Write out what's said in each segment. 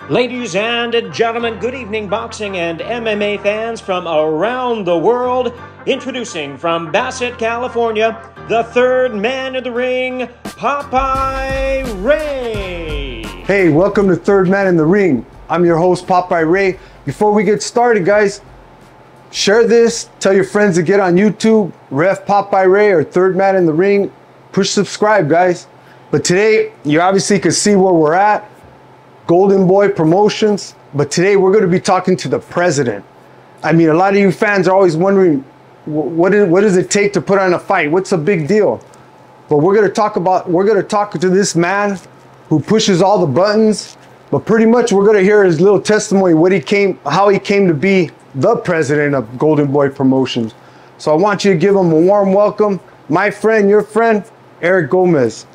Ladies and gentlemen, good evening, boxing and MMA fans from around the world. Introducing from Bassett, California, the third man in the ring, Popeye Ray. Hey, welcome to Third Man in the Ring. I'm your host, Popeye Ray. Before we get started, guys, share this, tell your friends to get on YouTube, Ref Popeye Ray or Third Man in the Ring. Push subscribe, guys. But today, you obviously can see where we're at. Golden Boy Promotions, but today we're going to be talking to the president. I mean, a lot of you fans are always wondering, what does it take to put on a fight? What's the big deal? But we're going to talk to this man who pushes all the buttons, but pretty much we're going to hear his little testimony, how he came to be the president of Golden Boy Promotions. So I want you to give him a warm welcome. My friend, your friend, Eric Gomez.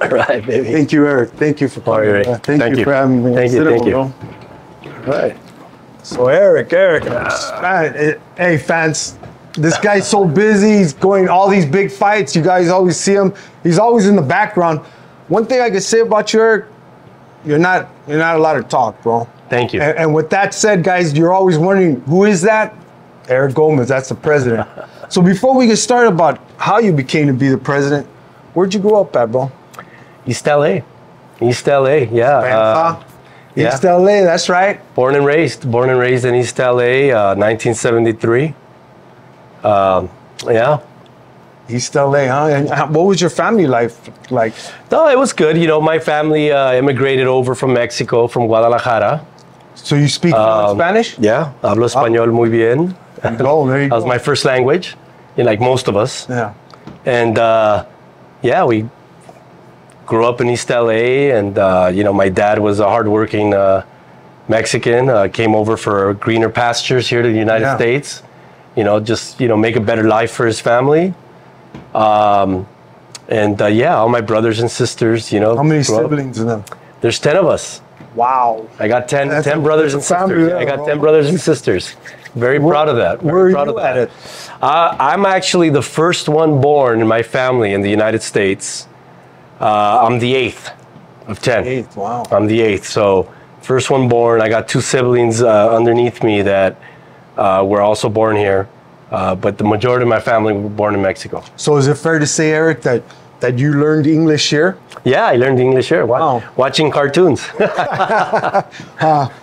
All right, baby. Thank you, Eric. Thank you for coming. Thank you for having me. Thank you. All right. So Eric, hey fans, this guy's so busy. He's going all these big fights. You guys always see him. He's always in the background. One thing I can say about you, Eric, you're not a lot of talk, bro. Thank you. And with that said, guys, you're always wondering, who is that? Eric Gomez, that's the president. So before we get started about how you became to be the president, where'd you grow up at, bro? East LA, yeah. East LA, that's right. Born and raised in East LA, 1973. Yeah. East LA, huh? And what was your family life like? No, it was good. You know, my family immigrated over from Mexico, from Guadalajara. So you speak Spanish? Yeah, hablo español muy bien. Oh, there you go. That was my first language, like most of us. Yeah. And yeah, we grew up in East LA, and my dad was a hardworking Mexican. Came over for greener pastures here to the United States. Just make a better life for his family. All my brothers and sisters. How many siblings in them? There's 10 of us. Wow. I got 10 brothers and sisters. I got 10 brothers and sisters. Very proud of that. Where are you at it? I'm actually the first one born in my family in the United States. I'm the 8th of 10. 8th, wow. I'm the 8th. So first one born. I got 2 siblings underneath me that were also born here. But the majority of my family were born in Mexico. So is it fair to say, Eric, that you learned English here? Yeah, I learned English here. Wow. Watching cartoons. Yeah.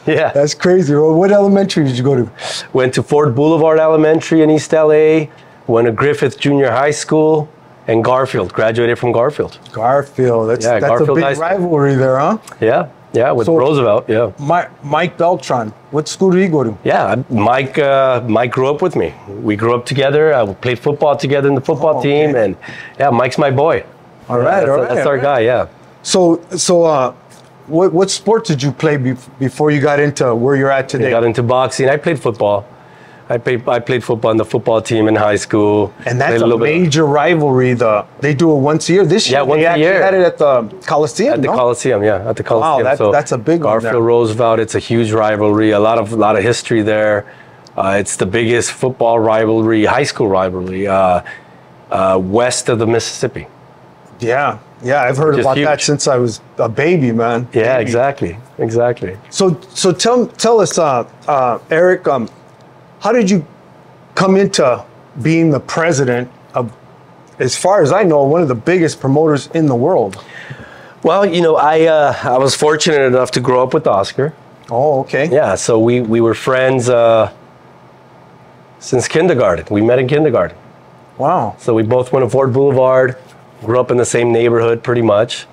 That's crazy. Well, what elementary did you go to? Went to Ford Boulevard Elementary in East LA. Went to Griffith Junior High School. And Garfield, graduated from Garfield. Garfield, that's Garfield, a big rivalry there, huh? Yeah, with Roosevelt, yeah. Mike Beltran, what school did he go to? Yeah, Mike grew up with me. We grew up together. We played football together in the football team, and yeah, Mike's my boy. All right, that's our guy, yeah. So, what sport did you play before you got into where you're at today? I got into boxing. I played football. I played football on the football team in high school. And that's a major rivalry. They do it once a year. This year, once a year. They had it at the Coliseum. At the Coliseum, yeah, at the Coliseum. Wow, that's a big one. Garfield Roosevelt. It's a huge rivalry. A lot of history there. It's the biggest football rivalry, high school rivalry, west of the Mississippi. Yeah, I've heard about that since I was a baby, man. Yeah, exactly. So tell us, Eric. How did you come into being the president of, as far as I know, one of the biggest promoters in the world? Well, I was fortunate enough to grow up with Oscar. Oh, okay. Yeah, so we were friends since kindergarten. We met in kindergarten. Wow. So we both went to Ford Boulevard, grew up in the same neighborhood pretty much.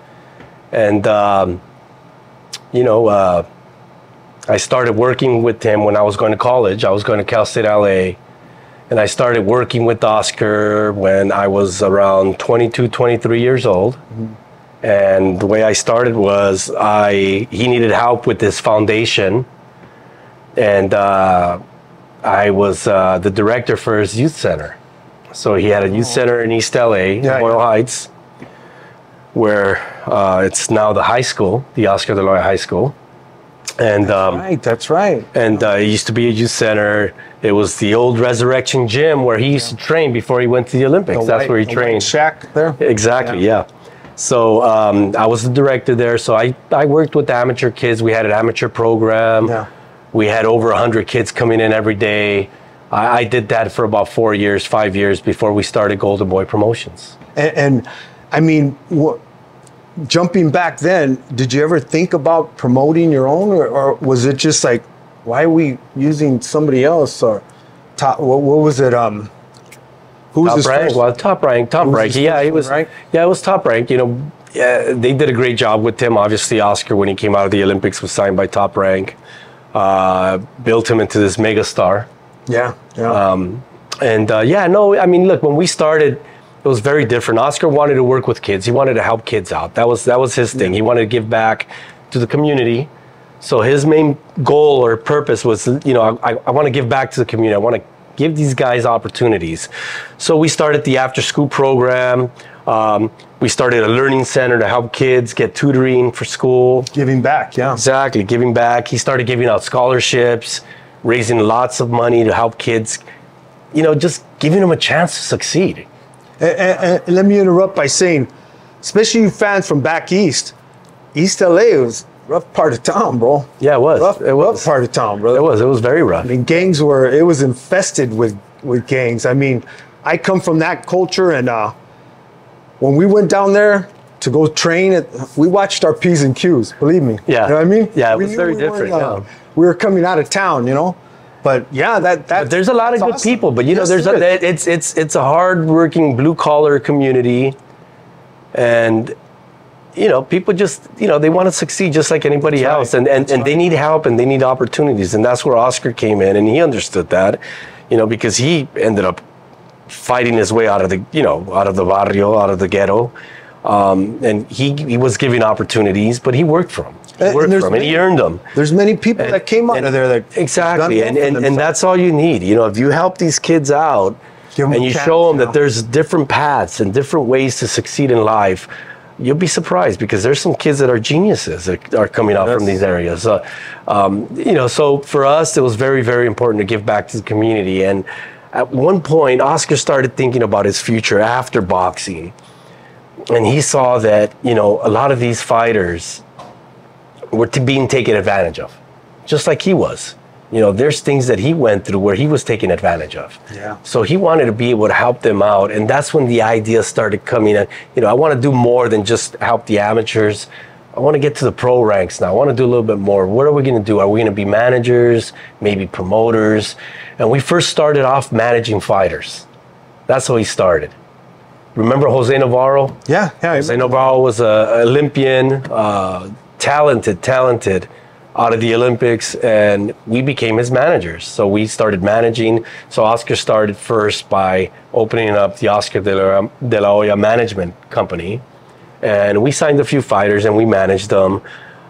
And, I started working with him when I was going to college. I was going to Cal State LA. And I started working with Oscar when I was around 22, 23 years old. Mm-hmm. And the way I started was he needed help with his foundation. And I was the director for his youth center. So he had a youth center in East LA, Royal Heights, where it's now the high school, the Oscar de la Hoya High School. And that's right. And it used to be a youth center. It was the old Resurrection Gym where he used to train before he went to the Olympics. That's where he trained. Shack there. Exactly, yeah. So I was the director there. So I worked with amateur kids. We had an amateur program. Yeah. We had over 100 kids coming in every day. I did that for about 4 years, 5 years before we started Golden Boy Promotions. And I mean, jumping back then, did you ever think about promoting your own, or was it just like, why are we using somebody else? Or what was it? Who was Top his rank? first? Well, Top Rank. Top Rank. Yeah, he was. Right? Yeah, it was Top Rank. You know, yeah, they did a great job with him. Obviously, Oscar, when he came out of the Olympics, was signed by Top Rank. Built him into this mega star. Yeah. Yeah. I mean, look, when we started, it was very different. Oscar wanted to work with kids. He wanted to help kids out. That was his thing. He wanted to give back to the community. So his main goal or purpose was, you know, I want to give back to the community. I want to give these guys opportunities. So we started the after school program. We started a learning center to help kids get tutoring for school. Giving back. Yeah. Exactly, giving back. He started giving out scholarships, raising lots of money to help kids, you know, just giving them a chance to succeed. And let me interrupt by saying, especially you fans from back east, East LA was a rough part of town, bro. Yeah, it was. Rough part of town, brother. It was very rough. I mean, it was infested with gangs. I mean, I come from that culture, and when we went down there to go train, we watched our P's and Q's, believe me. Yeah. You know what I mean? Yeah, it We was knew very we different. weren't, we were coming out of town, you know? But yeah, But there's a lot of good awesome. people, but you know, Yes, it's a hard-working blue-collar community, and you know, people just, you know, they want to succeed just like anybody else, right. and they need help and they need opportunities, and that's where Oscar came in, and he understood that, you know, because he ended up fighting his way out of the, you know, out of the barrio, out of the ghetto, and he was giving opportunities, but he worked for them. He worked for them, and he earned them. There's many people that came out of there that Exactly, done well for and themselves. that's all you need. You know, if you help these kids out Give 'em and a you chance, show them you know? that there's different paths and different ways to succeed in life, you'll be surprised, because there's some kids that are geniuses that are coming out from these areas. You know, so for us, it was very, very important to give back to the community. And at one point, Oscar started thinking about his future after boxing, and he saw that, you know, a lot of these fighters were being taken advantage of, just like he was. You know, there's things that he went through where he was taken advantage of. Yeah. So he wanted to be able to help them out, and that's when the idea started coming in. You know, I want to do more than just help the amateurs. I want to get to the pro ranks now. I want to do a little bit more. What are we going to do? Are we going to be managers, maybe promoters? And we first started off managing fighters. That's how he started. Remember Jose Navarro? Yeah. Jose Navarro was an Olympian, talented out of the Olympics, and we became his managers. So we started managing. So Oscar started first by opening up the Oscar de la Hoya Management Company, and we signed a few fighters and we managed them.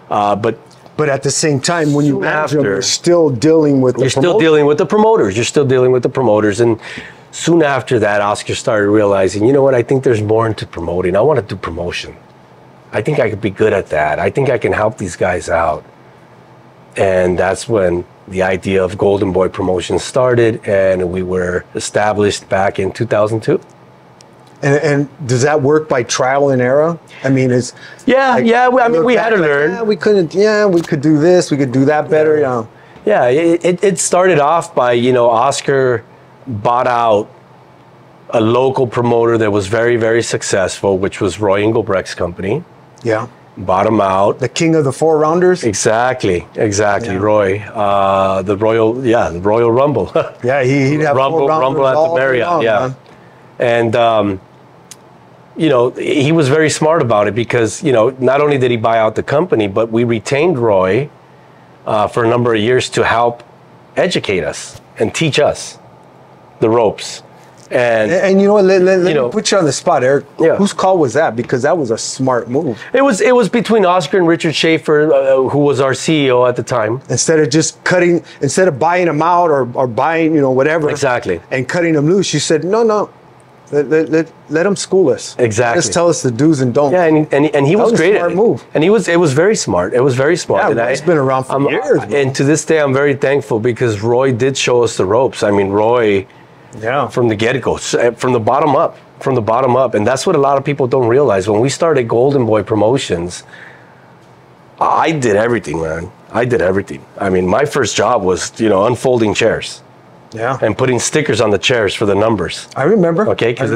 But at the same time, when you Soon manage them, after, you're still dealing with You're still dealing with the promoters. You're still dealing with the promoters. And soon after that, Oscar started realizing, you know what, I think there's more into promoting. I want to do promotion. I think I could be good at that. I think I can help these guys out. And that's when the idea of Golden Boy Promotions started, and we were established back in 2002. And does that work by trial and error? I mean, it's Yeah. I mean, we had to learn. Yeah, we couldn't. Yeah, we could do this. We could do that better. You know. Yeah, it started off by, you know, Oscar bought out a local promoter that was very, very successful, which was Roy Engelbrecht's company. Yeah. Bought him out. The king of the four rounders. Exactly, Yeah. Roy. The Royal Rumble. Yeah, he'd have Rumble at the Marriott, yeah. Man. And, you know, he was very smart about it because, you know, not only did he buy out the company, but we retained Roy for a number of years to help educate us and teach us the ropes. And you know what? Let me know, put you on the spot, Eric. Yeah. Whose call was that? Because that was a smart move. It was between Oscar and Richard Schaefer, who was our CEO at the time. Instead of buying them out or buying, you know, whatever. Exactly. And cutting them loose, you said, no. Let them school us. Exactly. Just tell us the do's and don'ts. Yeah, and he was great a smart at it. move. And it was very smart. It was very smart. Yeah, And Roy's been around for years. And to this day, I'm very thankful because Roy did show us the ropes. I mean, Roy, Yeah. from the get-go, from the bottom up, from the bottom up. And that's what a lot of people don't realize. When we started Golden Boy Promotions, I did everything, man. I did everything. I mean, my first job was, unfolding chairs. Yeah. And putting stickers on the chairs for the numbers. I remember. Okay, because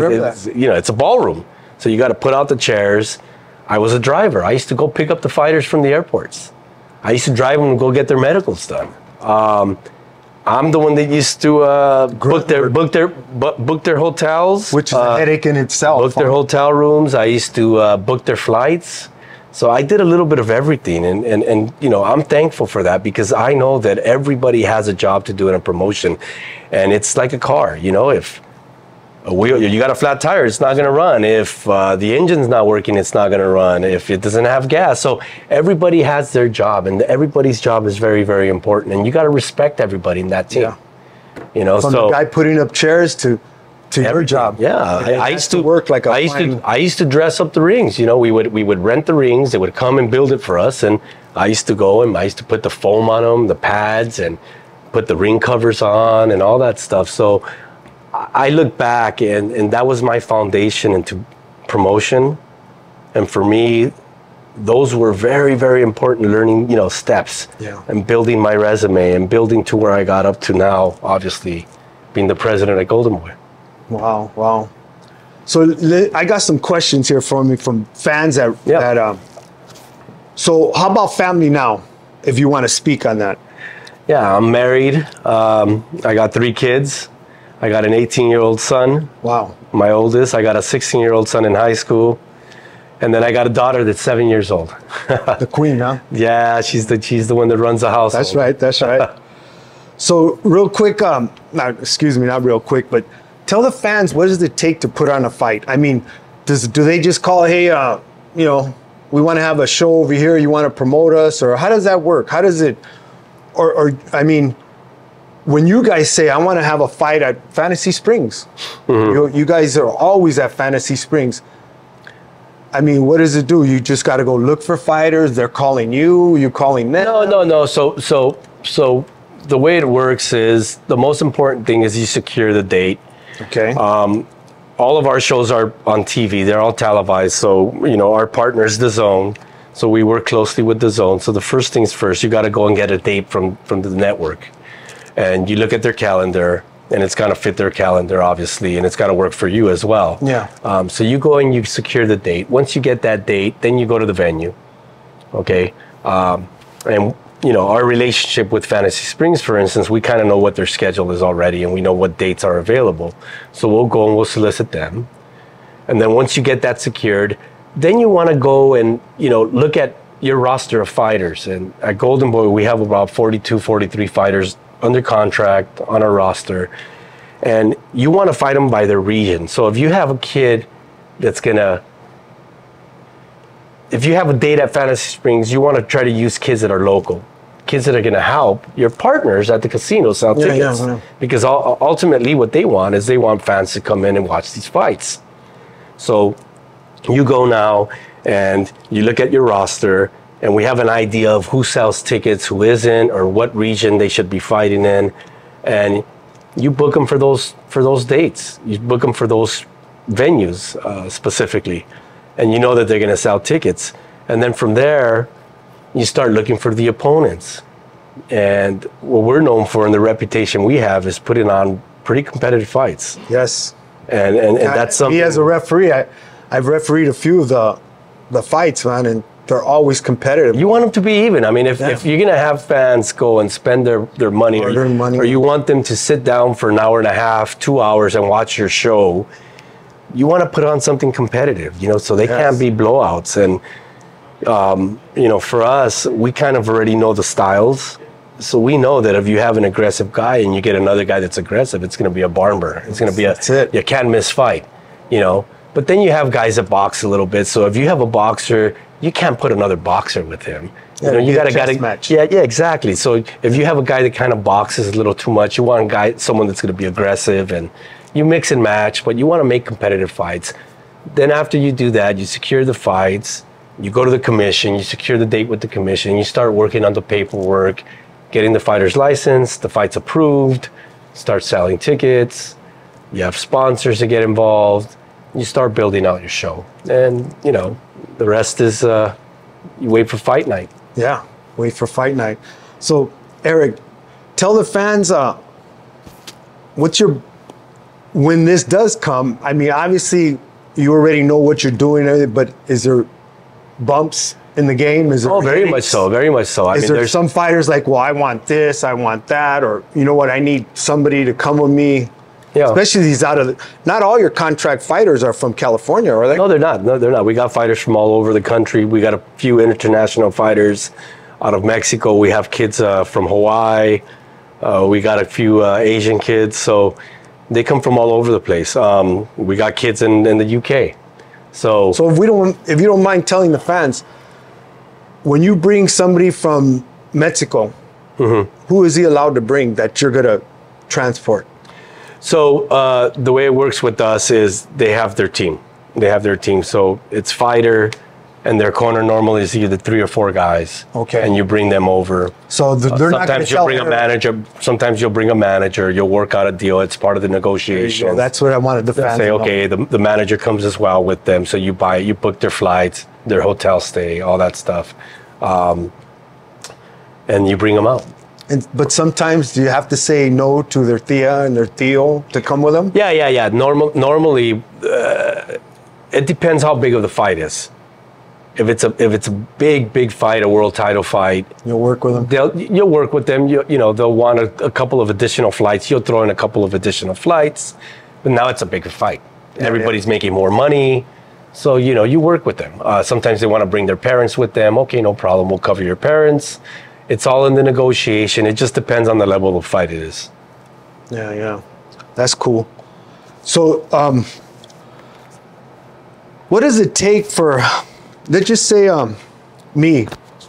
it's a ballroom. So you got to put out the chairs. I was a driver. I used to go pick up the fighters from the airports. I used to drive them to go get their medicals done. I'm the one that used to book their hotels, which is a headache in itself. Book their hotel rooms. I used to book their flights. So I did a little bit of everything, and I'm thankful for that, because I know that everybody has a job to do in a promotion, and it's like a car. If you got a flat tire, it's not going to run. If the engine's not working, it's not going to run. If it doesn't have gas, so everybody has their job, and everybody's job is very, very important, and you got to respect everybody in that team. Yeah. From the guy putting up chairs to your job. Yeah, I used to work like I used to dress up the rings. We would rent the rings. They would come and build it for us, and I used to go and I used to put the foam on them, the pads, and put the ring covers on and all that stuff. So I look back, and that was my foundation into promotion, and for me, those were very, very important learning, steps, and building my resume and building to where I got up to now. Obviously, being the president at Golden Boy. Wow. So I got some questions here from fans so how about family now, if you want to speak on that? Yeah, I'm married. I got 3 kids. I got an 18-year-old son. Wow. My oldest. I got a 16-year-old son in high school. And then I got a daughter that's 7 years old. The queen, huh? Yeah, she's the one that runs the house. That's right. So real quick, not real quick, but tell the fans, what does it take to put on a fight? I mean, do they just call, hey, we want to have a show over here, you want to promote us, or how does that work? How does it, or I mean, when you guys say, I want to have a fight at Fantasy Springs, you guys are always at Fantasy Springs. I mean, what does it do? You just got to go look for fighters, they're calling you, you're calling them? No. So the way it works is, the most important thing is you secure the date. Okay. All of our shows are on TV. They're all televised. So, our partner is DAZN. So we work closely with DAZN. So the first things first, you got to go and get a date from the network. And you look at their calendar, and it's got to fit their calendar, obviously, and it's got to work for you as well. Yeah. So you go and you secure the date. Once you get that date, then you go to the venue. Okay. And our relationship with Fantasy Springs, for instance, we kind of know what their schedule is already, and we know what dates are available. So we'll go and we'll solicit them. And then once you get that secured, then you want to go and, look at your roster of fighters. And at Golden Boy, we have about 42, 43 fighters under contract on our roster. And you want to fight them by their region. So if you have a kid that's if you have a date at Fantasy Springs, you want to try to use kids that are local. Kids that are going to help your partners at the casino sell tickets. Yeah. Because ultimately what they want is they want fans to come in and watch these fights. So you go now and you look at your roster, and we have an idea of who sells tickets, who isn't, or what region they should be fighting in. And you book them for those dates. You book them for those venues specifically. And you know that they're going to sell tickets. And then from there, you start looking for the opponents. And what we're known for, and the reputation we have, is putting on pretty competitive fights. Yes. And that's something. Me as a referee, I've refereed a few of the fights, man, and they're always competitive. You want them to be even. I mean, if you're going to have fans go and spend their money, or you want them to sit down for an hour and a half, 2 hours, and watch your show, you want to put on something competitive, so they can't be blowouts. And, for us, we kind of already know the styles. So we know that if you have an aggressive guy and you get another guy that's aggressive, it's going to be a barn burner. It's going to be you can't miss fight, But then you have guys that box a little bit. So if you have a boxer, you can't put another boxer with him. You got a match. Yeah, exactly. So if you have a guy that kind of boxes a little too much, you want someone that's going to be aggressive, and you mix and match, but you want to make competitive fights. Then after you do that, you secure the fights, you go to the commission, you secure the date with the commission, you start working on the paperwork, getting the fighter's license, the fight's approved, start selling tickets, you have sponsors to get involved, you start building out your show. And, you know, the rest is you wait for fight night. Yeah, wait for fight night. So, Eric, tell the fans when this does come, I mean, obviously you already know what you're doing, but is there bumps in the game? Is there very much so, very much so. I Is mean, there there's some fighters like, well, I want this, I want that, or you know what, I need somebody to come with me. Yeah. Especially these not all your contract fighters are from California, are they? No, they're not. No, they're not. We got fighters from all over the country. We got a few international fighters out of Mexico. We have kids from Hawaii. We got a few Asian kids. So they come from all over the place. We got kids in the UK. So if you don't mind telling the fans, when you bring somebody from Mexico, who is he allowed to bring that you're gonna transport? So the way it works with us is they have their team. They have their team. So it's fighter, and their corner normally is either 3 or 4 guys. Okay. And you bring them over. So they're not going to Sometimes you'll bring a manager. Sometimes you'll bring a manager. You'll work out a deal. It's part of the negotiation. That's what I wanted the fans say, to know. okay, the manager comes as well with them. So you book their flights, their hotel stay, all that stuff. And you bring them out. But sometimes do you have to say no to their tia and their tío to come with them? Yeah. Normally, it depends how big of the fight is. If it's a big fight, a world title fight, you'll work with them. You'll work with them. You know, they'll want a couple of additional flights. You'll throw in a couple of additional flights. But now it's a bigger fight. Everybody's making more money. So, you know, you work with them. Sometimes they want to bring their parents with them. Okay, no problem. We'll cover your parents. It's all in the negotiation. It just depends on the level of fight it is. Yeah. That's cool. So, what does it take for, let's just say, me,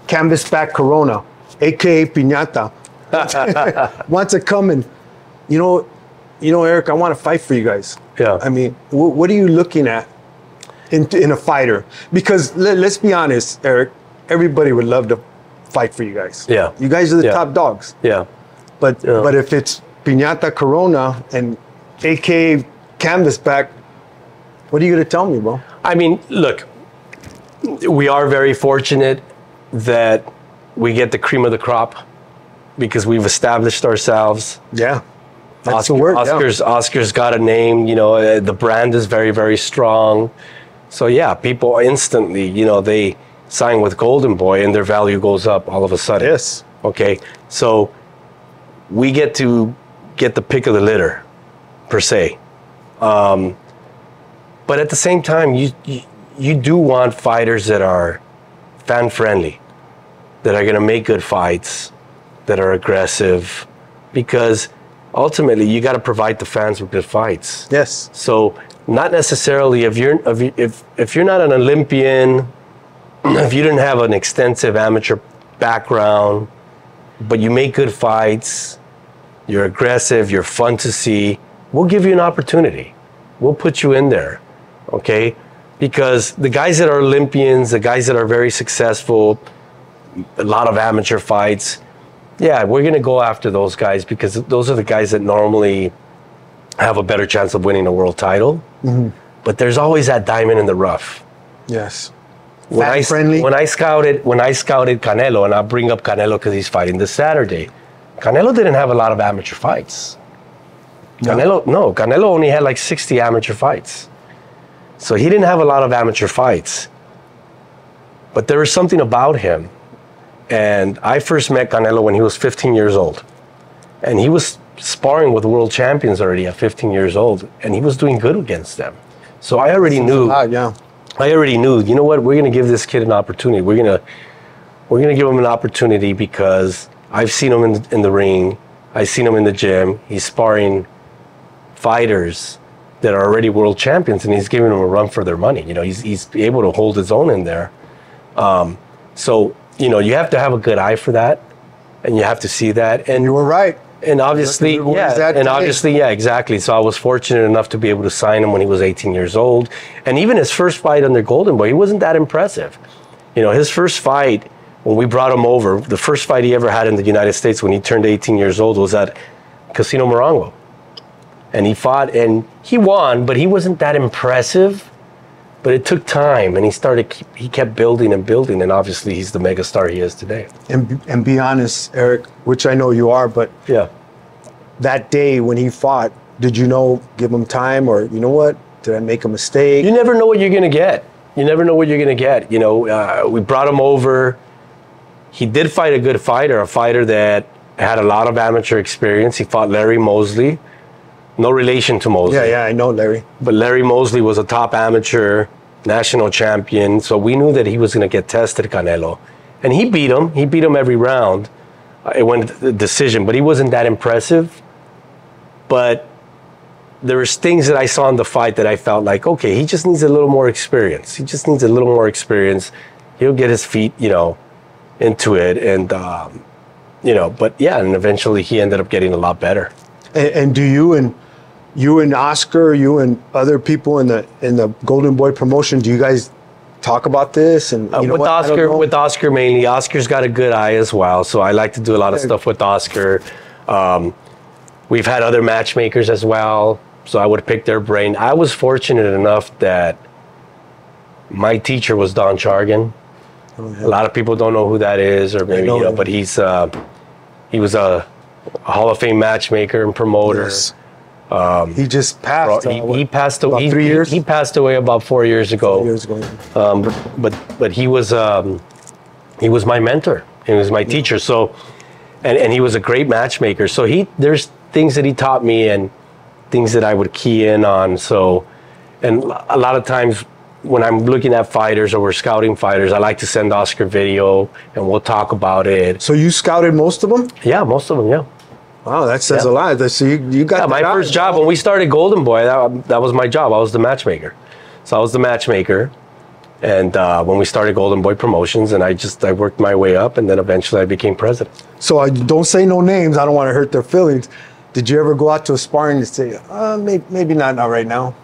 Canvasback Corona, aka Piñata, wants to come and, you know, Eric, I want to fight for you guys. Yeah. I mean, what are you looking at in a fighter? Because let's be honest, Eric, everybody would love to fight for you guys. Yeah. You guys are the top dogs. Yeah. But if it's Piñata Corona and aka Canvasback, what are you going to tell me, bro? I mean, look, we are very fortunate that we get the cream of the crop because we've established ourselves. Yeah. That's the word. Oscar's got a name, you know, the brand is very, very strong. So yeah, people instantly, you know, they sign with Golden Boy and their value goes up all of a sudden. Yes. Okay. So we get to get the pick of the litter, per se. But at the same time, you do want fighters that are fan friendly, that are going to make good fights, that are aggressive, because ultimately you got to provide the fans with good fights. Yes. So not necessarily if you're not an Olympian, if you didn't have an extensive amateur background, but you make good fights, you're aggressive, you're fun to see, we'll give you an opportunity. We'll put you in there, okay? Because the guys that are Olympians, the guys that are very successful, a lot of amateur fights, yeah, we're going to go after those guys because those are the guys that normally have a better chance of winning a world title. Mm-hmm. But there's always that diamond in the rough. Yes. When I scouted Canelo, and I bring up Canelo because he's fighting this Saturday, Canelo didn't have a lot of amateur fights. Canelo only had like 60 amateur fights. So he didn't have a lot of amateur fights. But there was something about him. And I first met Canelo when he was 15 years old. And he was sparring with world champions already at 15 years old. And he was doing good against them. So I already knew. You know what? We're going to give this kid an opportunity. We're going to give him an opportunity because I've seen him in the ring. I've seen him in the gym. He's sparring fighters that are already world champions, and he's giving them a run for their money. You know, he's able to hold his own in there. So, you know, you have to have a good eye for that, and you have to see that. And you were right. And obviously, exactly. So I was fortunate enough to be able to sign him when he was 18 years old. And even his first fight under Golden Boy, he wasn't that impressive. You know, his first fight, when we brought him over, the first fight he ever had in the United States when he turned 18 years old was at Casino Morongo. And he fought, and he won, but he wasn't that impressive. But it took time, and he kept building and building, and obviously he's the megastar he is today. And be honest, Eric, which I know you are, but Yeah. that day when he fought, did you know, give him time, or you know what, did I make a mistake? You never know what you're going to get. You never know what you're going to get. You know, we brought him over. He did fight a good fighter, a fighter that had a lot of amateur experience. He fought Larry Mosley. No relation to Mosley. Yeah, I know Larry. But Larry Mosley was a top amateur, national champion. So we knew that he was going to get tested, Canelo. And he beat him. He beat him every round. It went to the decision, but he wasn't that impressive. But there was things that I saw in the fight that I felt like, okay, he just needs a little more experience. He just needs a little more experience. He'll get his feet, you know, into it. And, you know, but yeah, and eventually he ended up getting a lot better. And do you and Oscar, you and other people in the Golden Boy promotion, do you guys talk about this? And you know with Oscar mainly, Oscar's got a good eye as well. So I like to do a lot of stuff with Oscar. We've had other matchmakers as well. So I would pick their brain. I was fortunate enough that my teacher was Don Chargan. Oh, yeah. A lot of people don't know who that is, or maybe, you know, but he was a Hall of Fame matchmaker and promoter. Yes. He just passed. He passed away. About 3 years. He passed away about 4 years ago. 4 years ago. But he was my mentor. He was my teacher. So, and he was a great matchmaker. So there's things that he taught me and things that I would key in on. So, and a lot of times when I'm looking at fighters or we're scouting fighters, I like to send Oscar video and we'll talk about it. So you scouted most of them? Yeah, most of them. Yeah. Wow, that says a lot. So you got my first job when we started Golden Boy. That was my job. I was the matchmaker. So I was the matchmaker, and when we started Golden Boy Promotions, and I worked my way up, and then eventually I became president. So I don't say no names. I don't want to hurt their feelings. Did you ever go out to a sparring and say, maybe not right now?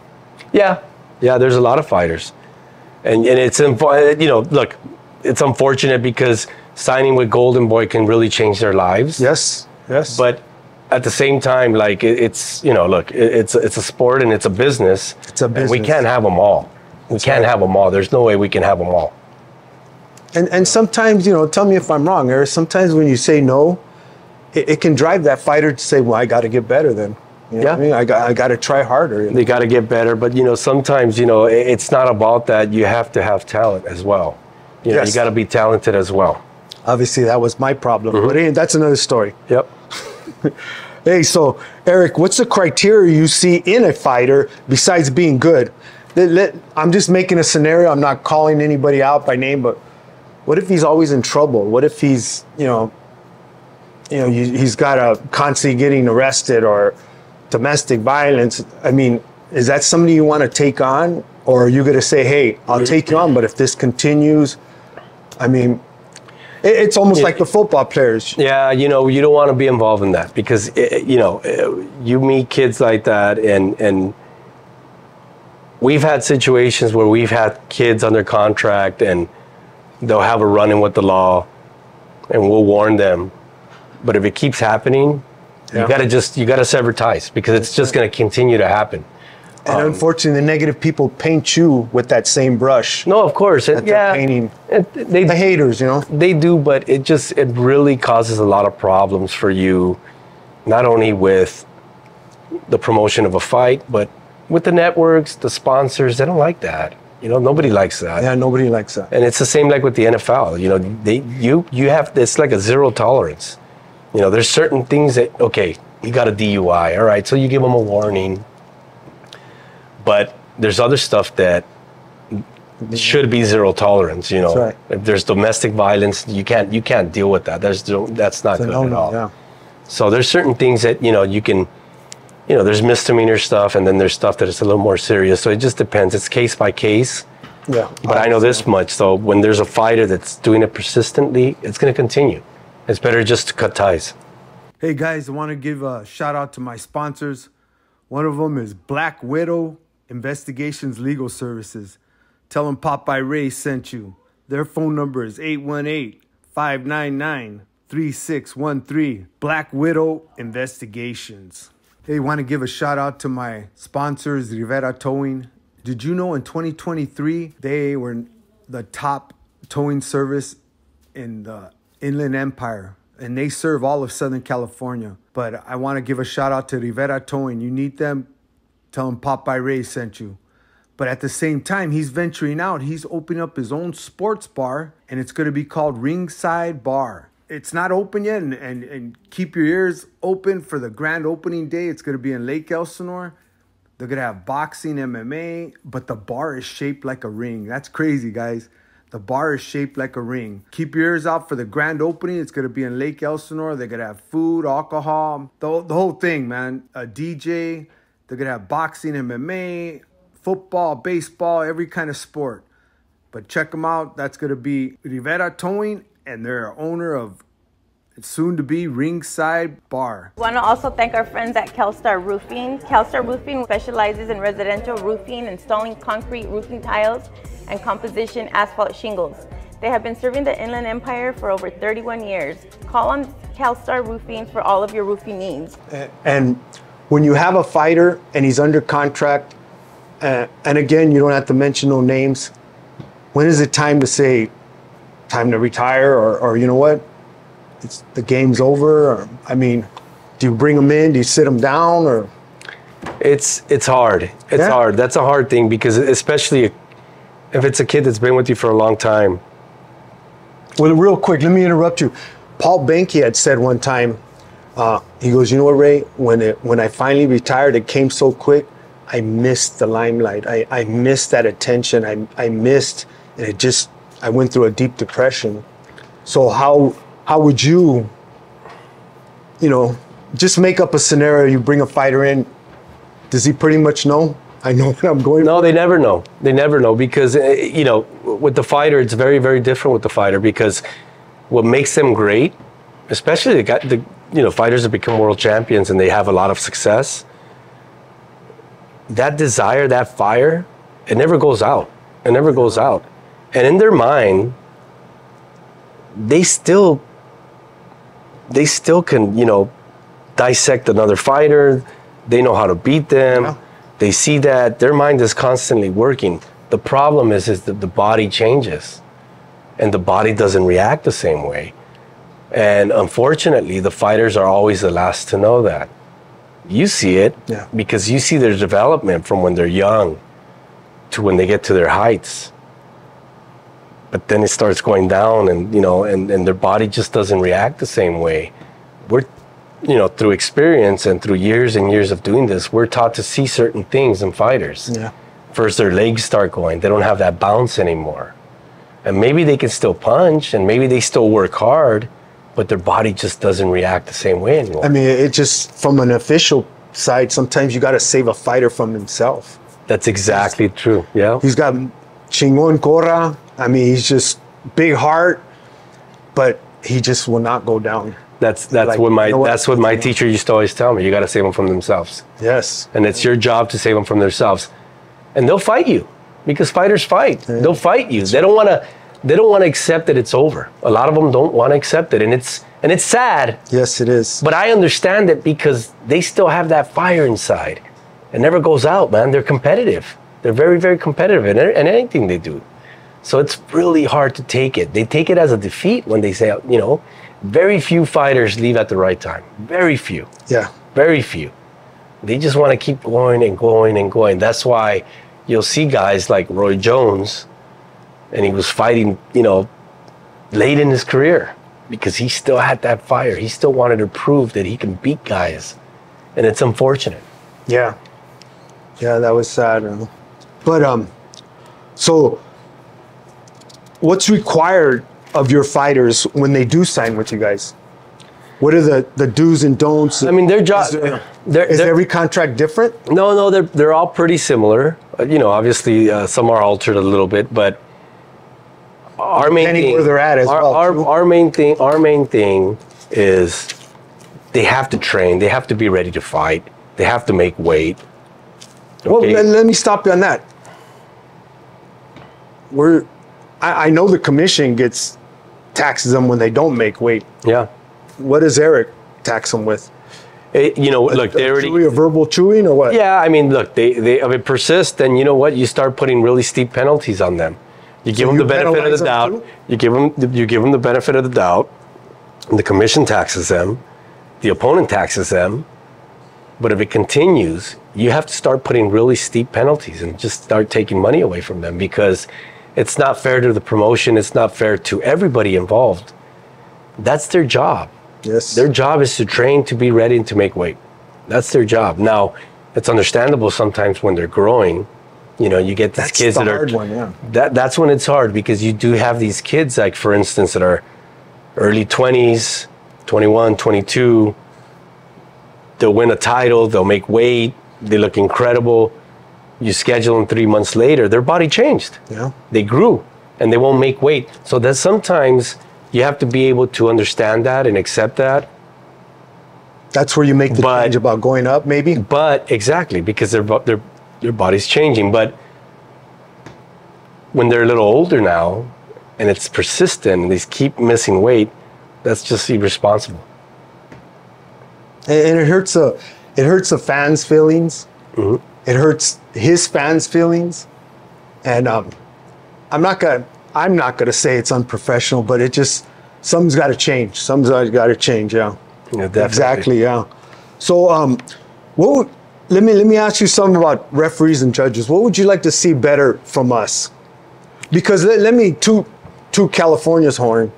Yeah. There's a lot of fighters, and it's look, it's unfortunate because signing with Golden Boy can really change their lives. Yes. But at the same time, like it's it's a sport and it's a business. It's a business. And we can't have them all. We can't have them all. There's no way we can have them all. And sometimes, tell me if I'm wrong, Eric. Sometimes when you say no, it can drive that fighter to say, well, I got to get better then. You know what I mean? I got to try harder. They got to get better. But, sometimes, it's not about that. You have to have talent as well. You got to be talented as well. Obviously, that was my problem. But that's another story. Yep. Hey, so, Eric, what's the criteria you see in a fighter besides being good? I'm just making a scenario. I'm not calling anybody out by name, but what if he's always in trouble? What if he's, he's got a constantly getting arrested or domestic violence? I mean, is that somebody you want to take on? Or are you going to say, hey, I'll take you on, but if this continues, I mean, it's almost like the football players. Yeah, you don't want to be involved in that because, you meet kids like that and we've had situations where we've had kids under contract and they'll have a run-in with the law and we'll warn them. But if it keeps happening, you gotta sever ties because it's just going to continue to happen. And unfortunately, the negative people paint you with that same brush. No, of course. They're painting the haters, They do, but it really causes a lot of problems for you, not only with the promotion of a fight, but with the networks, the sponsors. They don't like that. Nobody likes that. Yeah, nobody likes that. And it's the same like with the NFL. You have this like a zero tolerance. There's certain things that, okay, you got a DUI, all right, so you give them a warning. But there's other stuff that should be zero tolerance. That's right. If there's domestic violence, you can't deal with that. That's not good at all. Yeah. So there's certain things that you can, there's misdemeanor stuff, and then there's stuff that is a little more serious. So it just depends. It's case by case. Yeah. But I know this much. So when there's a fighter that's doing it persistently, it's going to continue. It's better just to cut ties. Hey guys, I want to give a shout out to my sponsors. One of them is Black Widow Investigations Legal Services. Tell them Popeye Ray sent you. Their phone number is 818-599-3613. Black Widow Investigations. Hey, want to give a shout out to my sponsors, Rivera Towing. Did you know in 2023, they were the top towing service in the Inland Empire, and they serve all of Southern California. But I want to give a shout out to Rivera Towing. You need them, tell them Popeye Ray sent you. But at the same time, he's venturing out. He's opening up his own sports bar, and it's going to be called Ringside Bar. It's not open yet, and keep your ears open for the grand opening day. It's going to be in Lake Elsinore. They're going to have boxing, MMA, but the bar is shaped like a ring. That's crazy, guys. The bar is shaped like a ring. Keep your ears out for the grand opening. It's going to be in Lake Elsinore. They're going to have food, alcohol, the whole thing, man. A DJ. They're going to have boxing, MMA, football, baseball, every kind of sport. But check them out. That's going to be Rivera Towing, and they're owner of soon-to-be Ringside Bar. We want to also thank our friends at CalStar Roofing. CalStar Roofing specializes in residential roofing, installing concrete roofing tiles, and composition asphalt shingles. They have been serving the Inland Empire for over 31 years. Call on CalStar Roofing for all of your roofing needs. And when you have a fighter and he's under contract, and again, you don't have to mention no names, when is it time to say, time to retire, or you know what, the game's over? Or, I mean, do you bring them in? Do you sit them down? Or it's hard. It's hard. That's a hard thing, because especially if it's a kid that's been with you for a long time. Well, real quick, let me interrupt you. Paul Benke had said one time, he goes, you know what, Ray, when I finally retired, it came so quick. I missed the limelight. I missed that attention. I missed, and I went through a deep depression. So how would you just make up a scenario? You bring a fighter in. Does he pretty much know? I know what I'm going for. No, they never know. They never know, because, with the fighter, it's very, very different with the fighter, because what makes them great, especially the fighters that become world champions and they have a lot of success, that desire, that fire, it never goes out. It never goes out. And in their mind, they still can, dissect another fighter. They know how to beat them. Yeah. They see that their mind is constantly working. The problem is that the body changes, and the body doesn't react the same way. And unfortunately, the fighters are always the last to know that. You see it, because you see their development from when they're young to when they get to their heights. But then it starts going down, and and their body just doesn't react the same way. We're, through experience and through years and years of doing this, we're taught to see certain things in fighters. Yeah. First, their legs start going. They don't have that bounce anymore. And maybe they can still punch, and maybe they still work hard, but their body just doesn't react the same way anymore. I mean, it just, from an official side, sometimes you got to save a fighter from himself. That's exactly true. Yeah. He's got chingon cora. I mean, he's just big heart, but he just will not go down. That's what my teacher used to always tell me. You got to save them from themselves. Yes. And it's your job to save them from themselves. And they'll fight you, because fighters fight. Yeah. They'll fight you. They don't want to accept that it's over. A lot of them don't want to accept it, and it's sad. Yes, it is. But I understand it, because they still have that fire inside. It never goes out, man. They're competitive. They're very, very competitive in anything they do. So it's really hard to take it. They take it as a defeat when they say, very few fighters leave at the right time. Very few. Yeah. Very few. They just want to keep going and going and going. That's why you'll see guys like Roy Jones, and he was fighting, late in his career, because he still had that fire. He still wanted to prove that he can beat guys. And it's unfortunate. Yeah. Yeah, that was sad. But, so what's required of your fighters when they do sign with you guys? What are the do's and don'ts? I mean, their job. Is every contract different? No, they're all pretty similar. Obviously, some are altered a little bit, but our main thing, where they're at as well. Our main thing is they have to train. They have to be ready to fight. They have to make weight. Okay? Well, let me stop you on that. I know the commission taxes them when they don't make weight. Yeah. What does Eric tax them with? Look, they already a verbal chewing or what? Yeah, I mean, look, they if it persists, then you know what? You start putting really steep penalties on them. You give them the benefit of the doubt. You give them the benefit of the doubt. The commission taxes them. The opponent taxes them. But if it continues, you have to start putting really steep penalties and just start taking money away from them, because it's not fair to the promotion. It's not fair to everybody involved. That's their job. Yes. Their job is to train to be ready and to make weight. That's their job. Now, it's understandable sometimes when they're growing. You get these kids that are... That's the hard one, yeah. That's when it's hard, because you do have these kids, like, for instance, that are early 20s, 21, 22. They'll win a title. They'll make weight. They look incredible. You schedule them 3 months later, their body changed. Yeah. They grew, and they won't make weight. So that sometimes you have to be able to understand that and accept that. That's where you make the change about going up, maybe? But exactly, because their body's changing. But when they're a little older now, and it's persistent, and they keep missing weight, that's just irresponsible. And it hurts the fans' feelings. Mm-hmm. It hurts his fans' feelings. And I'm not gonna say it's unprofessional, but something's got to change. Something's got to change. Yeah. Yeah, definitely. Exactly. Yeah. So, let me ask you something about referees and judges. What would you like to see better from us? Because let me toot California's horn.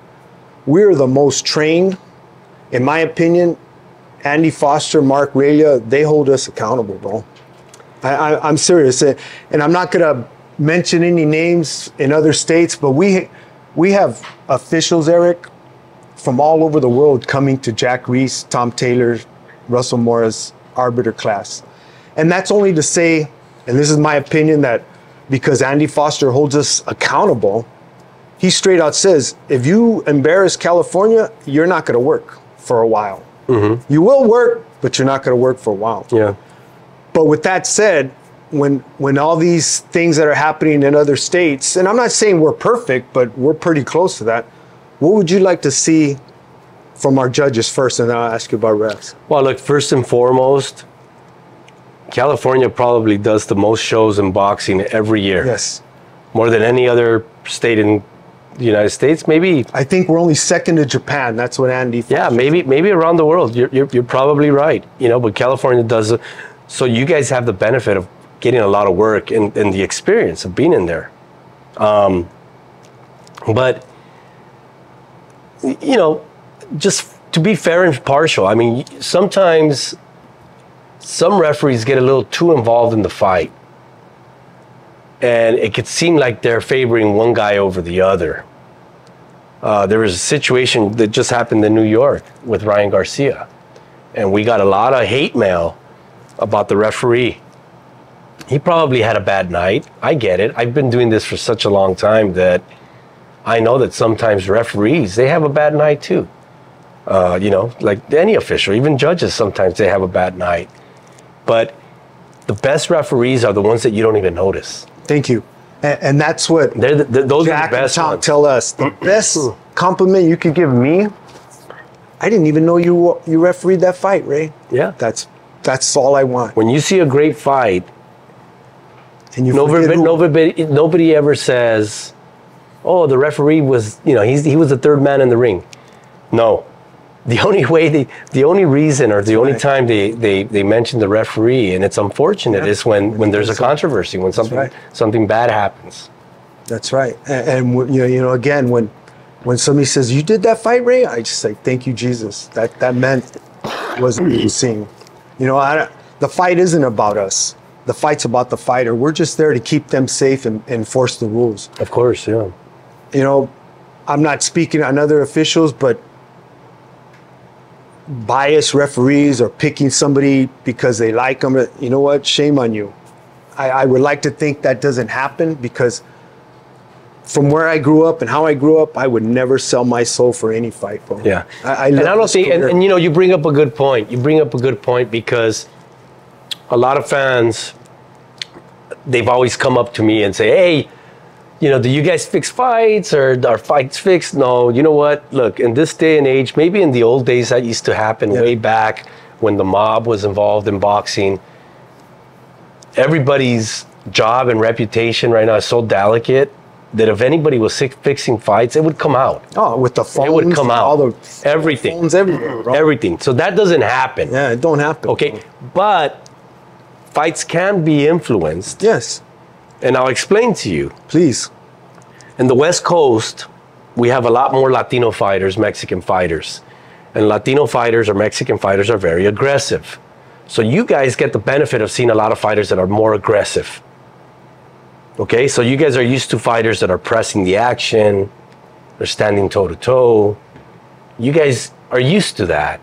We're the most trained, in my opinion. Andy Foster, Mark Ralia, they hold us accountable, bro. I'm serious, and I'm not gonna mention any names in other states, but we have officials, Eric, from all over the world coming to Jack Reese, Tom Taylor, Russell Morris arbiter class. And that's only to say, and this is my opinion, that because Andy Foster holds us accountable, he straight out says, if you embarrass California, you're not going to work for a while. Mm-hmm. You will work, but you're not going to work for a while. Yeah. But with that said, when all these things that are happening in other states, and I'm not saying we're perfect, but we're pretty close to that, what would you like to see from our judges first, and then I'll ask you about refs? Well, look, first and foremost, California probably does the most shows in boxing every year. Yes. More than any other state in the United States, maybe. I think we're only second to Japan. That's what Andy. Yeah, maybe around the world. You're probably right. But California does it. So you guys have the benefit of getting a lot of work and the experience of being in there. But just to be fair and impartial, I mean, sometimes some referees get a little too involved in the fight, and it could seem like they're favoring one guy over the other. There was a situation that just happened in New York with Ryan Garcia, and we got a lot of hate mail about the referee. He probably had a bad night. I get it. I've been doing this for such a long time that I know that sometimes referees, they have a bad night too. Like any official, even judges, sometimes they have a bad night. But the best referees are the ones that you don't even notice. Thank you. And that's what those Jack are the best and Tom ones. tell us. The best compliment you could give me, I didn't even know you refereed that fight, Ray. Yeah. That's all I want. When you see a great fight, and you nobody ever says, oh, the referee was, he was the third man in the ring. No. The only reason or the only time they mention the referee, and it's unfortunate, is when there's a controversy, when something bad happens. That's right. And again, when somebody says, you did that fight, Ray, I just say, thank you, Jesus. That meant wasn't seen. The fight isn't about us. The fight's about the fighter. We're just there to keep them safe and enforce the rules. Of course, yeah. I'm not speaking on other officials, but biased referees or picking somebody because they like them, you know what? Shame on you. I would like to think that doesn't happen, because from where I grew up and how I grew up, I would never sell my soul for any fight, bro. Yeah. I don't think, and you bring up a good point. You bring up a good point, because a lot of fans, they've always come up to me and say, hey, do you guys fix fights, or are fights fixed? No, you know what? Look, in this day and age, maybe in the old days that used to happen way back when the mob was involved in boxing, everybody's job and reputation right now is so delicate that if anybody was fixing fights, it would come out. Oh, with the phones, it would come out. all the everything, phones everywhere, bro. everything. So that doesn't happen. Yeah, it don't happen. Okay, but fights can be influenced. Yes, and I'll explain to you. please. In the West Coast, we have a lot more Latino fighters, Mexican fighters. And Latino fighters or Mexican fighters are very aggressive. So you guys get the benefit of seeing a lot of fighters that are more aggressive. Okay, so you guys are used to fighters that are pressing the action, they're standing toe to toe. You guys are used to that.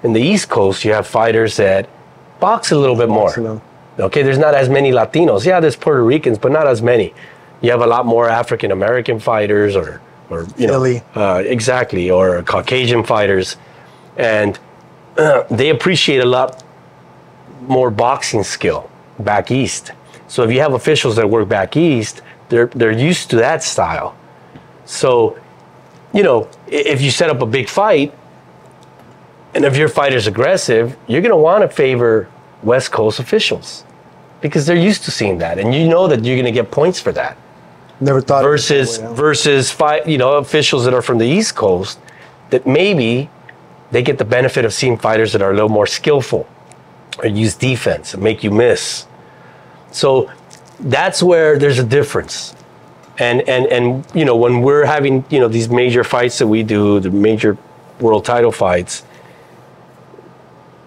In the East Coast, you have fighters that box a little bit more. Okay, there's not as many Latinos. Yeah, there's Puerto Ricans, but not as many. You have a lot more African American fighters, or you know, exactly, or Caucasian fighters, and they appreciate a lot more boxing skill back east. So if you have officials that work back east, they're used to that style. So, you know, if you set up a big fight, and if your fighter's aggressive, you're going to want to favor West Coast officials because they're used to seeing that, and you know that you're going to get points for that. Never thought versus you know, officials that are from the East Coast that maybe they get the benefit of seeing fighters that are a little more skillful or use defense and make you miss. So that's where there's a difference. And you know, when we're having, you know, these major fights that we do, the major world title fights,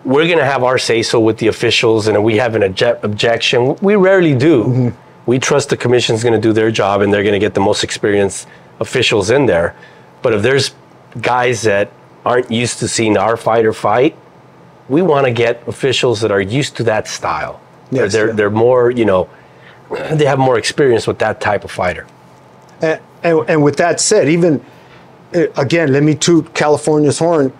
we're going to have our say-so with the officials, and if we have an objection, we rarely do. Mm-hmm. We trust the commission's going to do their job, and they're going to get the most experienced officials in there. But if there's guys that aren't used to seeing our fighter fight, we want to get officials that are used to that style. Yes, they're more, you know, they have more experience with that type of fighter. And with that said, even, again, let me toot California's horn.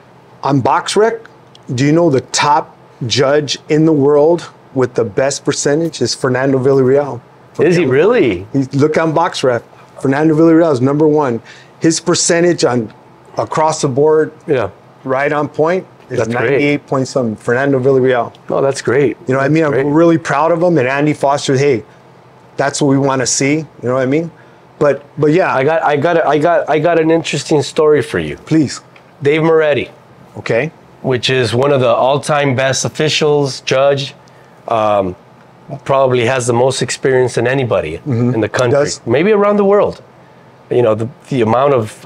On BoxRec, do you know the top judge in the world with the best percentage is Fernando Villarreal? Is he really? Look on BoxRec. Fernando Villarreal is number one. His percentage on across the board, right on point, is 98 point something. Fernando Villarreal. Oh, that's great. You know what I mean? I'm really proud of him. And Andy Foster, hey, that's what we want to see. You know what I mean? But yeah, I got an interesting story for you. Please. Dave Moretti. Okay. Which is one of the all-time best officials, judge. Probably has the most experience than anybody in the country, maybe around the world. You know, the amount of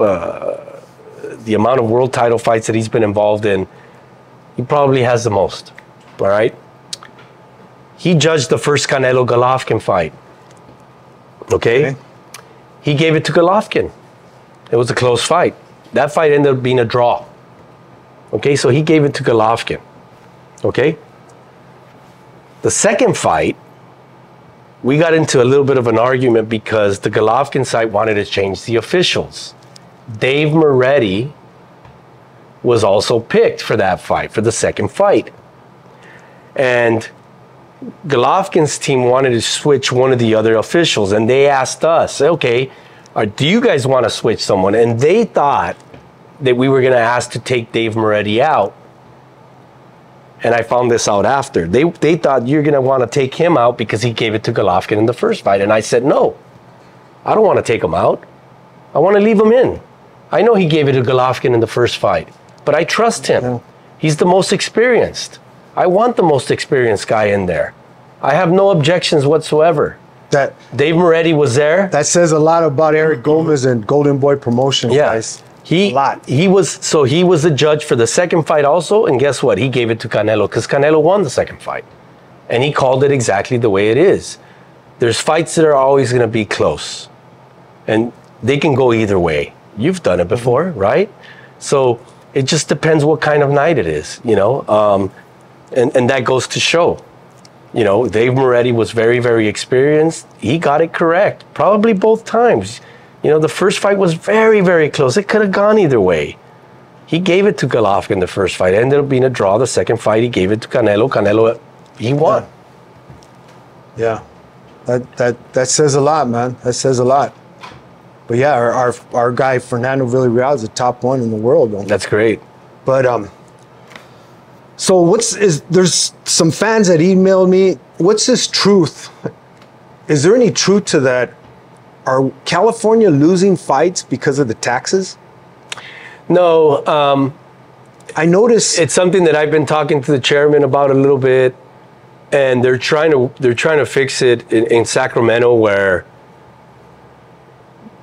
world title fights that he's been involved in, he probably has the most. All right. He judged the first Canelo Golovkin fight. Okay. He gave it to Golovkin. It was a close fight. That fight ended up being a draw. Okay, so he gave it to Golovkin. Okay. The second fight, we got into a little bit of an argument because the Golovkin side wanted to change the officials. Dave Moretti was also picked for that fight, for the second fight. And Golovkin's team wanted to switch one of the other officials, and they asked us, okay, do you guys want to switch someone? And they thought that we were going to ask to take Dave Moretti out. And I found this out after. They thought you're going to want to take him out because he gave it to Golovkin in the first fight. And I said, no, I don't want to take him out. I want to leave him in. I know he gave it to Golovkin in the first fight, but I trust him. Yeah. He's the most experienced. I want the most experienced guy in there. I have no objections whatsoever. That Dave Moretti was there. That says a lot about Eric Gomez and Golden Boy Promotions, guys. He was the judge for the second fight also, and guess what? He gave it to Canelo because Canelo won the second fight. And he called it exactly the way it is. There's fights that are always going to be close. And they can go either way. You've done it before, right? So it just depends what kind of night it is, you know? And that goes to show. You know, Dave Moretti was very, very experienced. He got it correct, probably both times. You know, the first fight was very, very close. It could have gone either way. He gave it to Golovkin the first fight. It ended up being a draw. The second fight, he gave it to Canelo. Canelo, he won. Yeah. That says a lot, man. That says a lot. But yeah, our guy, Fernando Villarreal, is the top one in the world. Though. That's great. But So there's some fans that emailed me. What's this truth? Is there any truth to that? Are California losing fights because of the taxes? No, I noticed it's something that I've been talking to the chairman about a little bit, and they're trying to fix it in Sacramento, where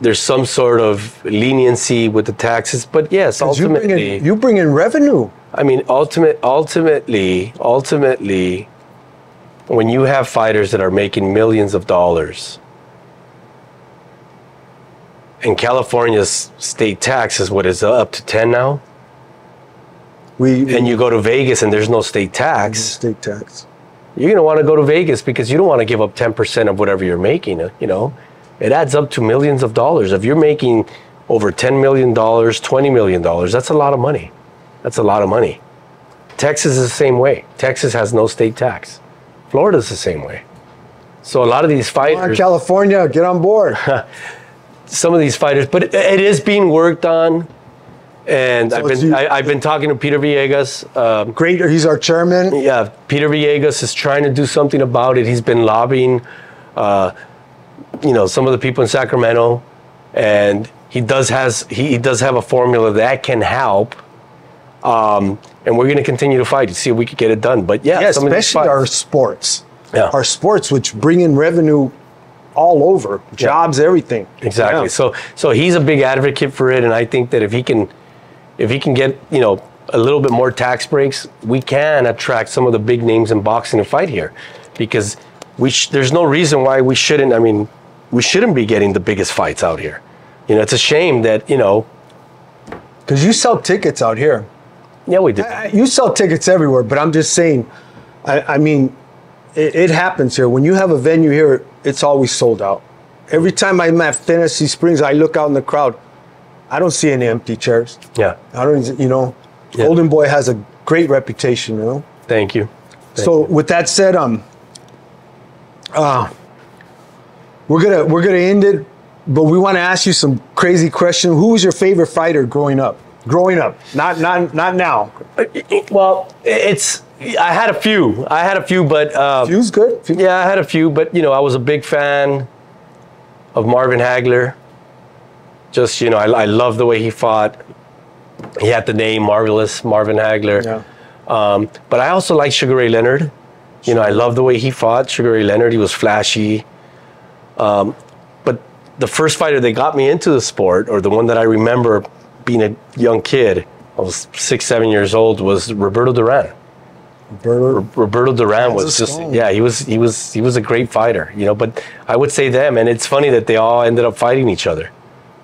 there's some sort of leniency with the taxes. But yes, ultimately, you bring in revenue. I mean, ultimately, when you have fighters that are making millions of dollars, and California's state tax is what is up to 10 now, and you go to Vegas and there's no state tax. State tax. You're gonna want to go to Vegas because you don't want to give up 10% of whatever you're making. You know, it adds up to millions of dollars. If you're making over $10 million, $20 million, that's a lot of money. That's a lot of money. Texas is the same way. Texas has no state tax. Florida's the same way. So a lot of these fighters... Come on, California, get on board. Some of these fighters, but it is being worked on. And so I've been talking to Peter Villegas. Great, he's our chairman. Yeah, Peter Villegas is trying to do something about it. He's been lobbying, some of the people in Sacramento, and he does have a formula that can help. And we're going to continue to fight to see if we can get it done. But yeah, especially our sports. Yeah. Our sports, which bring in revenue all over, jobs, everything. Exactly. Yeah. So he's a big advocate for it, and I think that if he can get a little bit more tax breaks, we can attract some of the big names in boxing to fight here, because there's no reason why we shouldn't. I mean, we shouldn't be getting the biggest fights out here. It's a shame that because you sell tickets out here. Yeah, we do. You sell tickets everywhere, but I'm just saying, I mean, it happens here. When you have a venue here, it's always sold out. Every time I'm at Fantasy Springs, I look out in the crowd. I don't see any empty chairs. Yeah. I don't, Golden Boy has a great reputation, Thank you. With that said, we're gonna end it, but we want to ask you some crazy question. Who was your favorite fighter growing up? Not now. Well, I had a few, but few's good. Yeah, I had a few, but I was a big fan of Marvin Hagler. Just I love the way he fought. He had the name Marvelous Marvin Hagler. Yeah. But I also like Sugar Ray Leonard. I love the way he fought. Sugar Ray Leonard, he was flashy. But the first fighter that got me into the sport, or the one that I remember being a young kid, I was 6, 7 years old, was Roberto Duran. Roberto Duran was just, he was a great fighter, but I would say them, and it's funny that they all ended up fighting each other.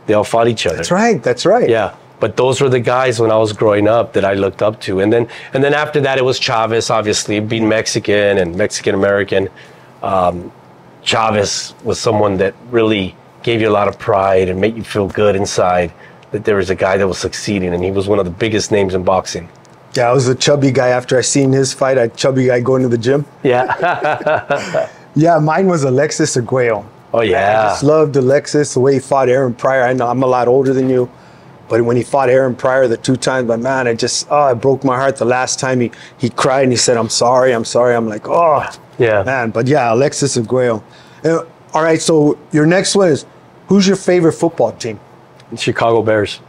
They all fought each other. That's right. Yeah, but those were the guys when I was growing up that I looked up to, and then after that it was Chavez, obviously, being Mexican and Mexican American. Chavez was someone that really gave you a lot of pride and made you feel good inside that there was a guy that was succeeding, and he was one of the biggest names in boxing. Yeah, I was a chubby guy after I seen his fight. A chubby guy going to the gym. Yeah. Yeah, mine was Alexis Arguello. Oh, yeah. I just loved Alexis, the way he fought Aaron Pryor. I know I'm a lot older than you, but when he fought Aaron Pryor the 2 times, but man, it broke my heart the last time he cried and he said, I'm sorry. I'm like, oh, yeah, man. But yeah, Alexis Arguello. All right, so your next one is, who's your favorite football team? Chicago Bears.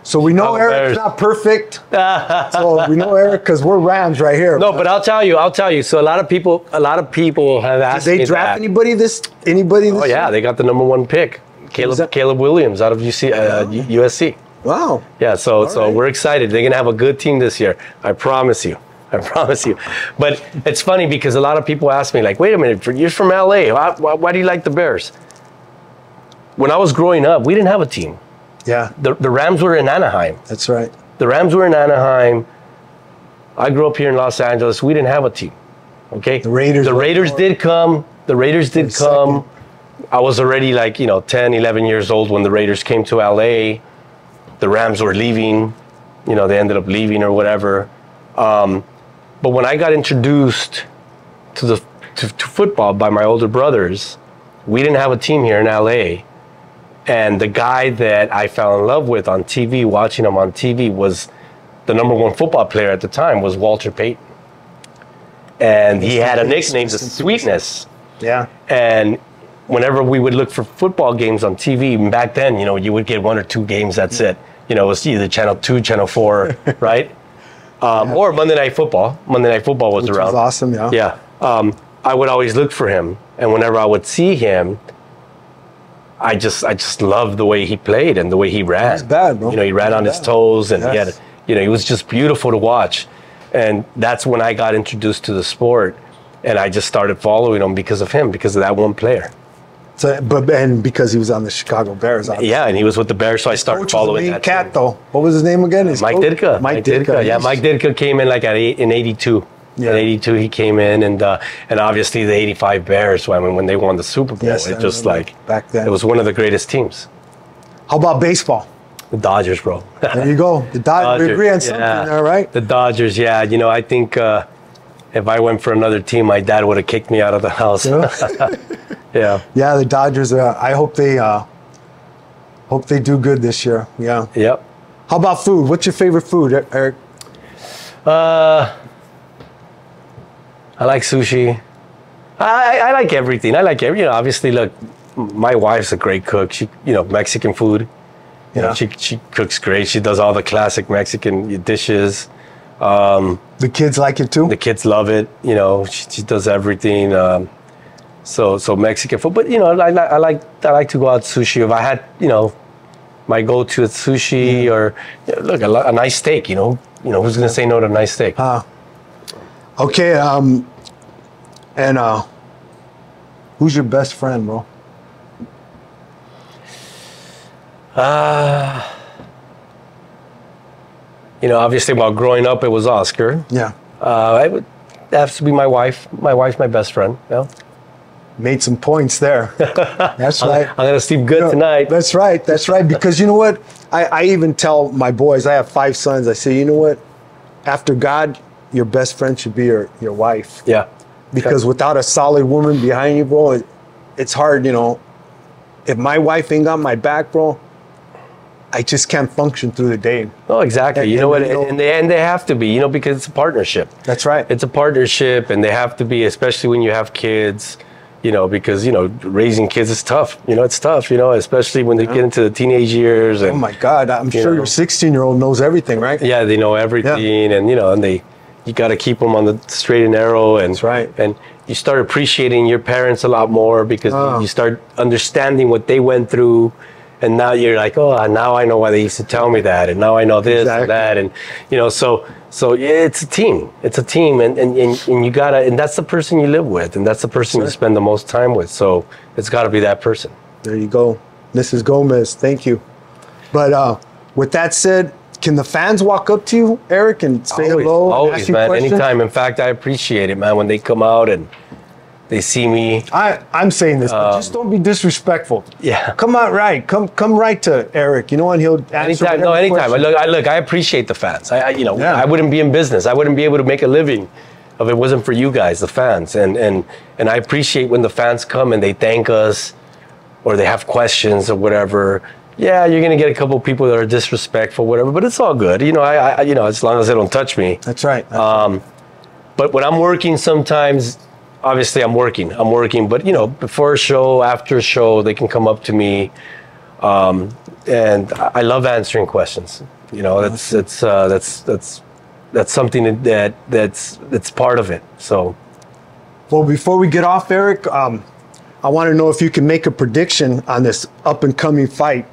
So we know Eric's not perfect. So we know Eric because we're Rams right here. No, but I'll tell you. So a lot of people have asked me. Did they draft anybody this Oh yeah, they got the #1 pick, Caleb Williams out of USC. Wow. Yeah, so we're excited. They're gonna have a good team this year. I promise you. But it's funny because a lot of people ask me, like, wait a minute, you're from LA. Why do you like the Bears? When I was growing up, we didn't have a team. Yeah. The Rams were in Anaheim. That's right. The Rams were in Anaheim. I grew up here in Los Angeles. We didn't have a team. Okay? The Raiders did come. I was already 10, 11 years old when the Raiders came to LA. The Rams were leaving. They ended up leaving or whatever. But when I got introduced to football by my older brothers, we didn't have a team here in LA. And the guy that I fell in love with on TV, watching him on TV, was the number one football player at the time was Walter Payton. And he had a nickname, the Sweetness. Yeah. And whenever we would look for football games on TV, and back then, you know, you would get 1 or 2 games, that's it. You know, it was either Channel 2, Channel 4, right? Or Monday Night Football. Monday Night Football was around. Which was awesome, yeah. Yeah. I would always look for him. And whenever I would see him, I just loved the way he played and the way he ran. He's bad, bro. You know, he ran on his toes, and he had, Yes. you know, he was just beautiful to watch. And that's when I got introduced to the sport, and I just started following him because of him, because of that one player. So, and because he was on the Chicago Bears, obviously. Yeah, and he was with the Bears, so I started Coach was following a mean that cat, team. though. What was his name again? His Mike coach? Ditka. Mike Ditka. Yeah, Mike Ditka came in like in '82. Yeah. In '82, he came in, and obviously the '85 Bears. When they won the Super Bowl, Yes, it I just remember like back then. it was one of the greatest teams. How about baseball? The Dodgers, bro. There you go. The Dodgers. We agree on something there, right? The Dodgers, yeah. You know, I think if I went for another team, my dad would have kicked me out of the house. Yeah. Yeah, the Dodgers. I hope they do good this year. Yeah. Yep. How about food? What's your favorite food, Eric? I like sushi. I like everything. I like you know, obviously, look, my wife's a great cook. She, you know, Mexican food. You know, she cooks great. She does all the classic Mexican dishes. The kids like it too? The kids love it. You know, she does everything. So Mexican food. But you know, I like to go out sushi. If I had, you know, my go-to is sushi or look, a nice steak. You know, who's gonna say no to a nice steak? Okay. And who's your best friend, bro? You know, obviously, while growing up, it was Oscar. Yeah. It would have to be my wife. My wife's my best friend. Yeah. Made some points there. That's right. I'm gonna sleep good tonight. That's right. That's right. Because you know what? I even tell my boys, I have 5 sons, I say, you know what? After God, your best friend should be your wife. Yeah. Because without a solid woman behind you, bro, it's hard, you know. If my wife ain't got my back, bro, I just can't function through the day. Oh, exactly. You know what? And they have to be, you know, because it's a partnership. That's right. It's a partnership, and they have to be, especially when you have kids, you know, because, you know, raising kids is tough. You know, it's tough, you know, especially when they get into the teenage years. And, oh, my God. I'm sure your 16-year-old knows everything, right? Yeah, they know everything. Yeah. And, you know, and you got to keep them on the straight and narrow. And, that's right. And you start appreciating your parents a lot more because you start understanding what they went through. And now you're like, oh, now I know why they used to tell me that. And now I know this and that. And, you know, so yeah, it's a team. It's a team. And you got to, and that's the person you live with. And that's the person you spend the most time with. So it's got to be that person. There you go. Mrs. Gomez, thank you. But with that said, can the fans walk up to you, Eric, and say hello? Always, man. Anytime. In fact, I appreciate it, man, when they come out and they see me. I'm saying this, but just don't be disrespectful. Yeah. Come out right. Come right to Eric. You know, and he'll answer anytime. No, anytime. Look, I appreciate the fans. I wouldn't be in business. I wouldn't be able to make a living if it wasn't for you guys, the fans. And I appreciate when the fans come and they thank us or they have questions or whatever. Yeah, you're gonna get a couple of people that are disrespectful, whatever, but it's all good. You know, I as long as they don't touch me. That's right. But when I'm working, sometimes, obviously, I'm working. But you know, before a show, after a show, they can come up to me, and I love answering questions. You know, that's something that's part of it. So, well, before we get off, Eric, I want to know if you can make a prediction on this up and coming fight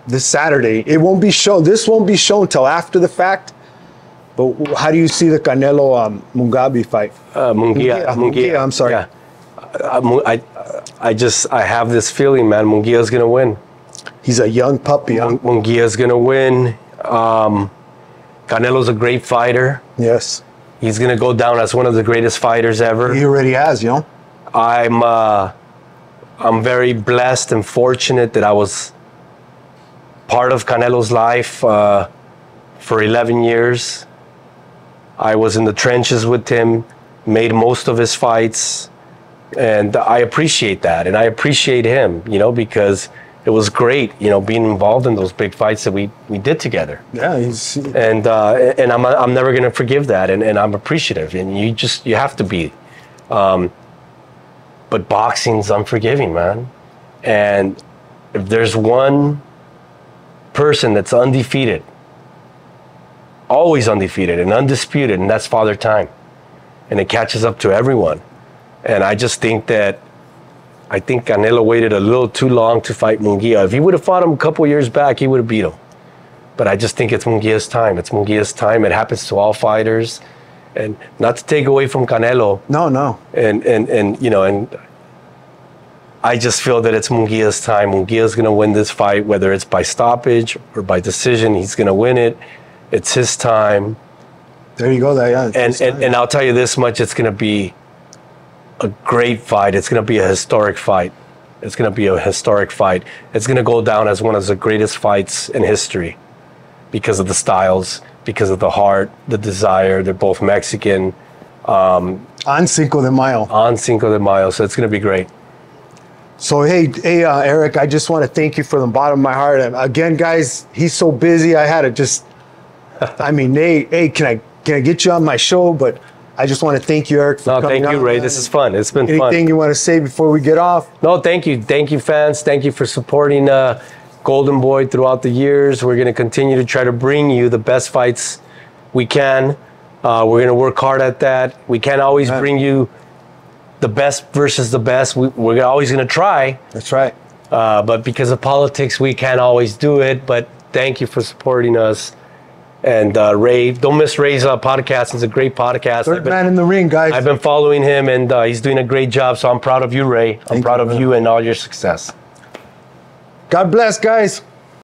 this Saturday. It won't be shown. This won't be shown till after the fact. But how do you see the Canelo Mugabe fight? Munguia. I'm sorry. Yeah. I have this feeling, man. Munguia's gonna win. He's a young puppy. Munguia's gonna win. Canelo's a great fighter. Yes. He's gonna go down as one of the greatest fighters ever. He already has, you know. I'm very blessed and fortunate that I was part of Canelo's life for 11 years. I was in the trenches with him, made most of his fights, and I appreciate that, and I appreciate him, you know, because it was great, you know, being involved in those big fights that we did together. Yeah, And I'm never gonna forgive that, and I'm appreciative, and you have to be. But boxing's unforgiving, man. And if there's one person that's undefeated, always undefeated and undisputed, and that's Father Time. And it catches up to everyone. And I just think Canelo waited a little too long to fight Munguia. If he would have fought him a couple years back, he would have beat him. But I just think it's Munguia's time. It's Munguia's time. It happens to all fighters. And not to take away from Canelo. No. And you know, and I just feel that it's Munguia's time. Munguia's going to win this fight, whether it's by stoppage or by decision. He's going to win it. It's his time. There you go. And I'll tell you this much: it's going to be a great fight. It's going to be a historic fight. It's going to be a historic fight. It's going to go down as one of the greatest fights in history because of the styles, because of the heart, the desire. They're both Mexican. On Cinco de Mayo. On Cinco de Mayo. So it's going to be great. So, hey, Eric, I just want to thank you from the bottom of my heart. And again, guys, he's so busy. I had to just, I mean, hey, can I get you on my show? But I just want to thank you, Eric, for coming on. Thank you, Ray. This is fun. It's been fun. Anything you want to say before we get off? No, thank you. Thank you, fans. Thank you for supporting Golden Boy throughout the years. We're going to continue to try to bring you the best fights we can. We're going to work hard at that. We can't always bring you the best versus the best. We're always going to try. That's right. But because of politics, we can't always do it. But thank you for supporting us. And Ray, don't miss Ray's podcast. It's a great podcast. Third Man in the Ring, guys. I've been following him, and he's doing a great job. So I'm proud of you, Ray. I'm proud of you and all your success. God bless, guys.